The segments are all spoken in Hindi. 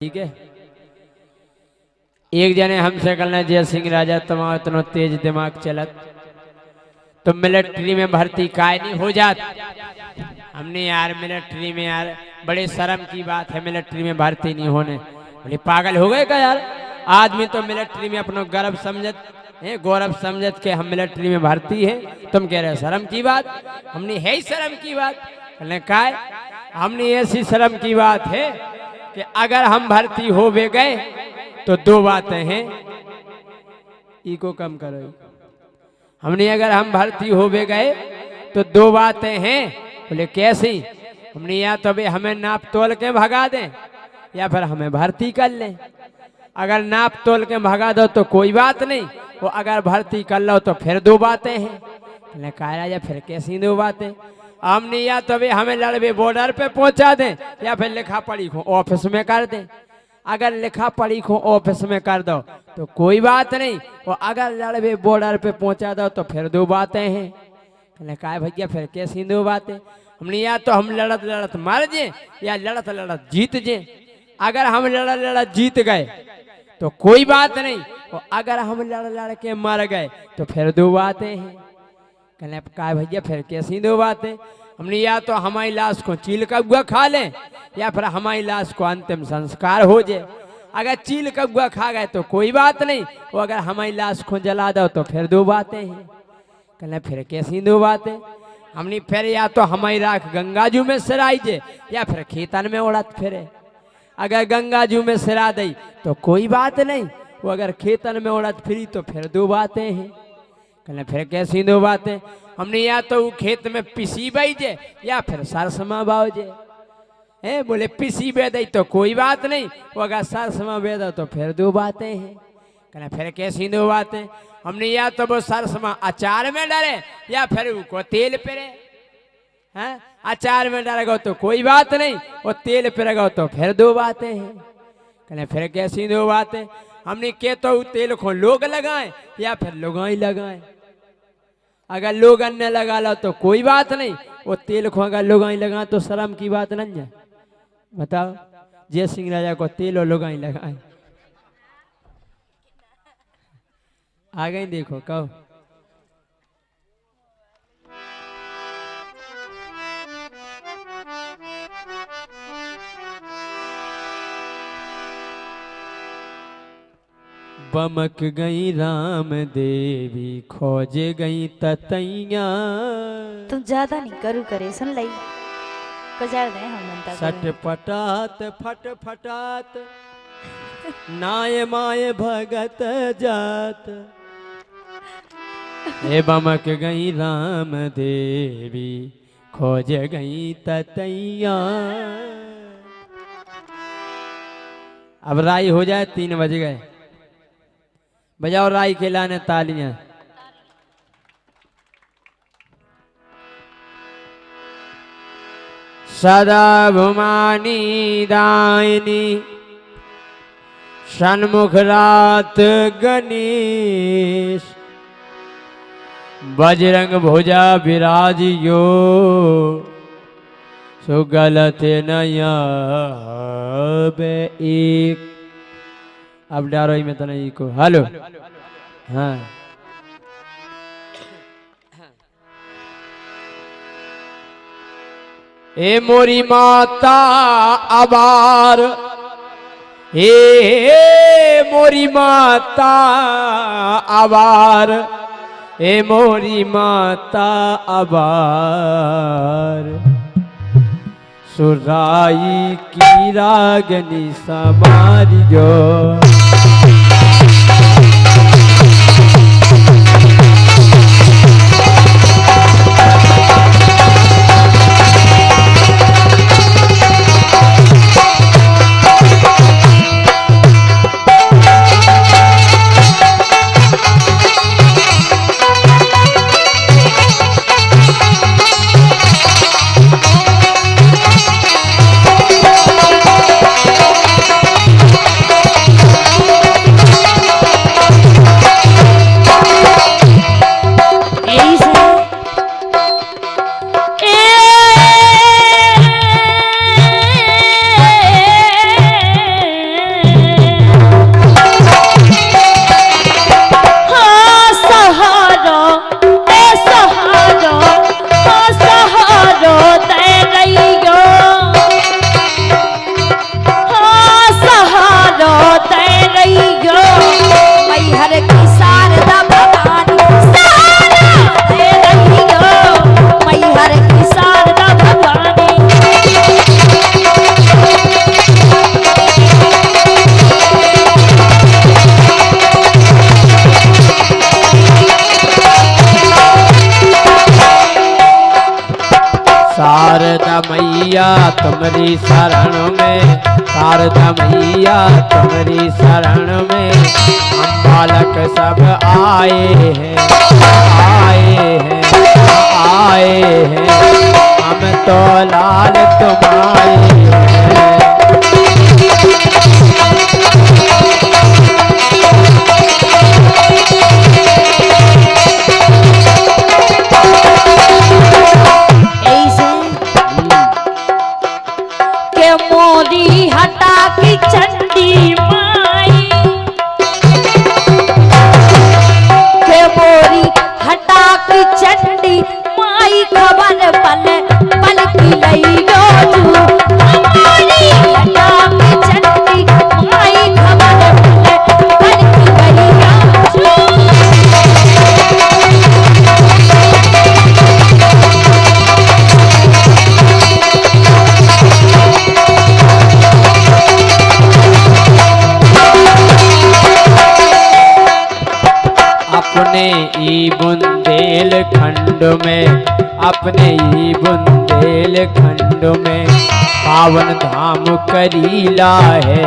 ठीक है। एक जने हमसे कहना जय सिंह राजा तुम्हारा इतना तेज दिमाग चलत तो मिलिट्री में भर्ती काय नहीं हो जात। हमने यार मिलिट्री में यार बड़े शर्म की बात है, मिलिट्री में भर्ती नहीं होने। बोले पागल हो गए क्या यार, आदमी तो मिलिट्री में अपना गर्व समझत है, गौरव समझत के हम मिलिट्री में भर्ती है, तुम कह रहे शर्म की बात। हमने है ही शर्म की बात। कहने काय, हमने ऐसी शर्म की बात है कि अगर हम भर्ती हो भी गए तो दो बातें हैं, इको कम करो। हमने अगर हम भर्ती हो भी गए तो दो बातें हैं। बोले कैसी? हमने या तो भी हमें नाप तोल के भगा दें या फिर हमें भर्ती कर लें। अगर नाप तोल के भगा दो तो कोई बात नहीं, वो अगर भर्ती कर लो तो फिर दो बातें हैं। बोले कहा राजा फिर कैसी दो बातें? हमने या तो भी हमें लड़वे बॉर्डर पे पहुंचा दें या फिर लिखा पढ़ी को ऑफिस में कर दें। अगर लिखा पढ़ी को ऑफिस में कर दो तो कोई बात नहीं, और अगर लड़वे बॉर्डर पे पहुंचा दो तो फिर दो बातें हैं। कहने कहा भैया फिर कैसी दो बातें? हमने या तो हम लड़त लड़त मर जे या लड़त लड़त जीत जे। अगर हम लड़त लड़त जीत गए तो कोई बात नहीं, और अगर हम लड़ लड़ के मर गए तो फिर दो बातें हैं। कहने कहा भैया फिर कैसी दो बातें? हमने या तो हमारी लाश को चील कौआ खा लें या फिर हमारी लाश को अंतिम संस्कार हो जाए। अगर चील कौआ खा गए तो कोई बात नहीं, और अगर हमारी लाश को जला दो तो फिर दो बातें हैं। कहने फिर कैसी दो बातें? हमने फिर या तो हमारी राख गंगाजू में सिराई जे या फिर खेतन में उड़त फिरे। अगर गंगाजू में सिरा दी तो कोई बात नहीं, वो अगर खेतन में उड़त फिरी तो फिर दो बातें हैं। कहने फिर कैसी दो बातें? हमने या तो वो खेत में पिसी बैजे या फिर सरसमा बाजे। है बोले पिसी बे दई तो कोई बात नहीं, वो अगर सरसमा बे दो तो फिर दो बातें हैं। कहना फिर कैसी दो बातें? हमने या तो वो सरसमा अचार में डरे या फिर उसको तेल पिरे। हैं अचार में डर गो तो कोई बात नहीं, वो तेल पिर गो तो फिर दो बातें हैं। कहने फिर कैसी दो बातें? हमने के तो तेल को लोग लगाएं या फिर लुगाई लगाएं। अगर लोग अन्य लगा लो तो कोई बात नहीं, वो तेल को अगर लुगाई लगा तो शर्म की बात नहीं है। बताओ जय सिंह राजा को तेल और लुगाई लगाएं। आ गई देखो कहो। बमक गई राम देवी खोजे गई ततैया। तुम ज्यादा नहीं करू करे सुन लई कजार दे हम मनता सटपटात फटफटात नाय माय भगत जात। ए बमक गई राम देवी खोज गई ततैया। अब राई हो जाए, 3 बज गए, बजाओ राई के लाने तालियां। सदा भुमानी दायनी सन्मुख रात गणेश। बजरंग भुजा विराजियो सुगलत नया बे एक। अब डारो ही में तो नहीं को हेलो। हाँ ए मोरी माता आबार, ए मोरी माता आबार, ए मोरी माता आबार। सुराई की रागनी समारियो। तुम्हारी शरण में, शारदा मैया तुम्हारी शरण में हम बालक सब आए हैं, आए हैं, आए हैं, हम तो लाल तुम्हारे हैं। मोरी हटा की चंडी माई के मोरी हटा की चंडी माई खबर पल पल की लई रोजू मोरी हटा की चंडी माई खबर पल पल की लई रोजू। अपने ही बुंदेलखंड में, अपने ही बुंदेलखंड में पावन धाम करीला है,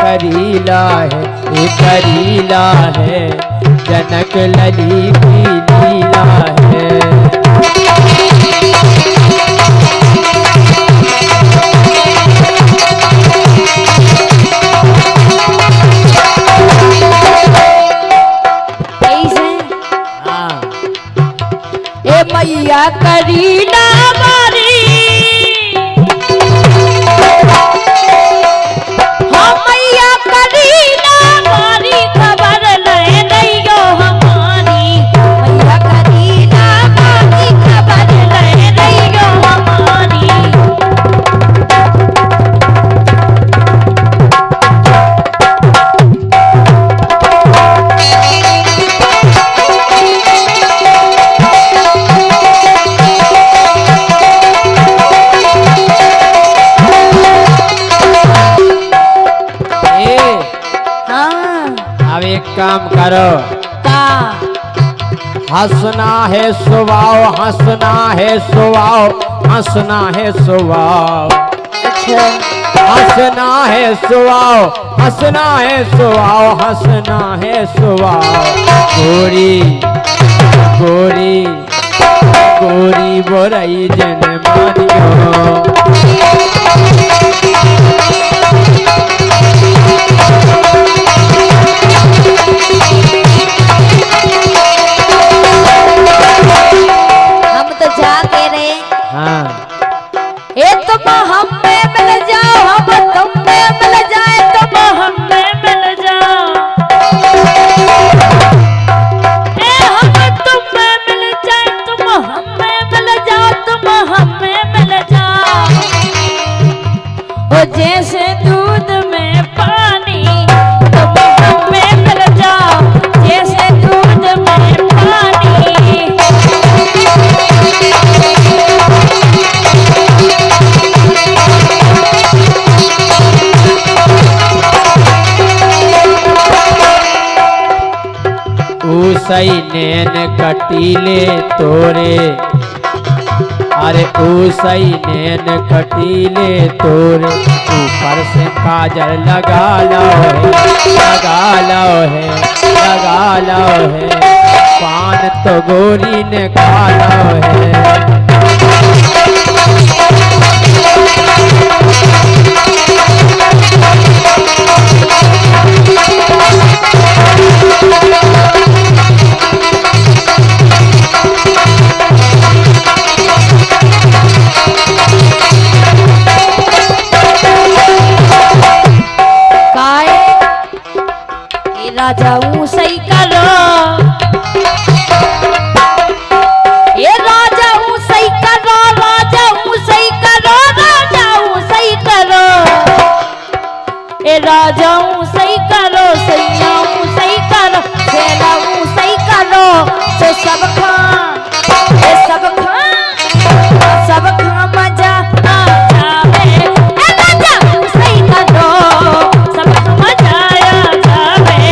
करीला है, ये करीला है, जनक लली की लीला है। मैया करीना मारी हाँ मैया करीना मारी खबर ले रहियो हमारी, मैया करीना मारी खबर ले रहियो हमारी। काम करो का हंसना है स्वभाव, हंसना है स्वभाव, हंसना है स्वभाव, अच्छा हंसना है स्वभाव, हंसना है स्वभाव, हंसना है स्वभाव। गोरी गोरी गोरी बोरई जन मानियो, तुम हमें मिल जाओ, हम तुम में मिल जाए, तुम हमें मिल जाओ, हम तुम में मिल जाए, तुम हमें मिल जाओ, तुम हमें मिल जाओ। ओ जैसे दूध में पानी तुम हमें मिल जाओ, जैसे दूध में पानी। ऊसई नैन कटीले तोरे, अरे ऊसई नैन कटीले तोरे, ऊपर से काजल लगा लो है, लगा लो है, लगा लो है, पान तो गोरी ने खा लो है। राजा सही करो, ये राजा सही करो, राजा सही करो, राजा सही करो, ये राजा सही करो, सैया सही करो, सेना सही करो, से सब खां, ये सब खां, सब खां मजा आ जावे, ये राजा सही करो, सब खां मजा आ जावे।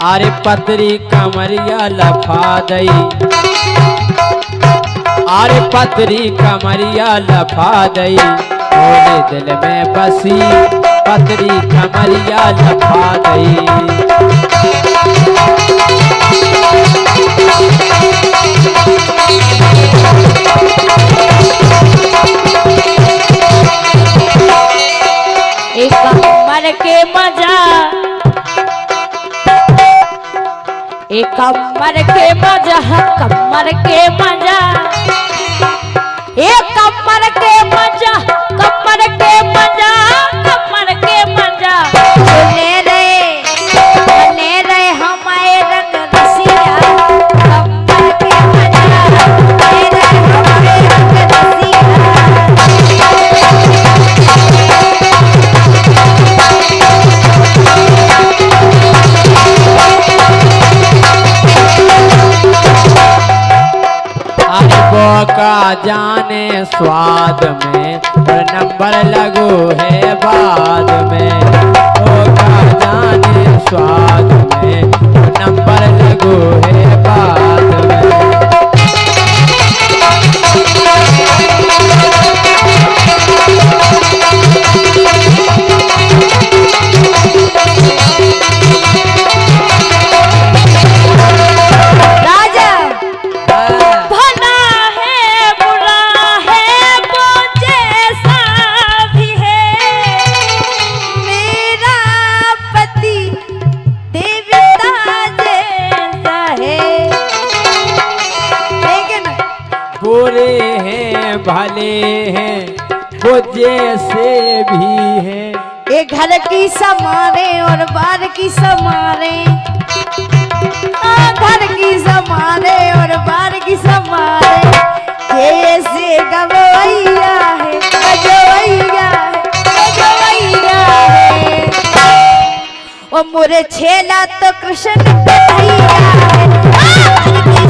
अरे पतरी कमरिया लफा दई, अरे पतरी कमरिया लफा दई, बोले दिल में बसी पतरी कमरिया लफा दई। एक कमर के मजा, एक कमर के मजा, कमर के मजा, एक कमर के मजा, कमर के मजा, कमर के मजा, बने रहे हमारे रंग रसिया, कमर के मजा, बने रहे हमारे रंग रसिया। का जाने स्वाद में और नंबर लगो है बाद में, ओ का जाने स्वाद में और नंबर लगो है बाद में। बुरे हैं भले हैं वो जैसे भी हैं, एक घर की समारे और बार की समारे, घर की समारे और बार की समारे, जैसे गवैया है गवैया है गवैया है, ओ मोरे छेला तो कृष्ण कन्हैया है।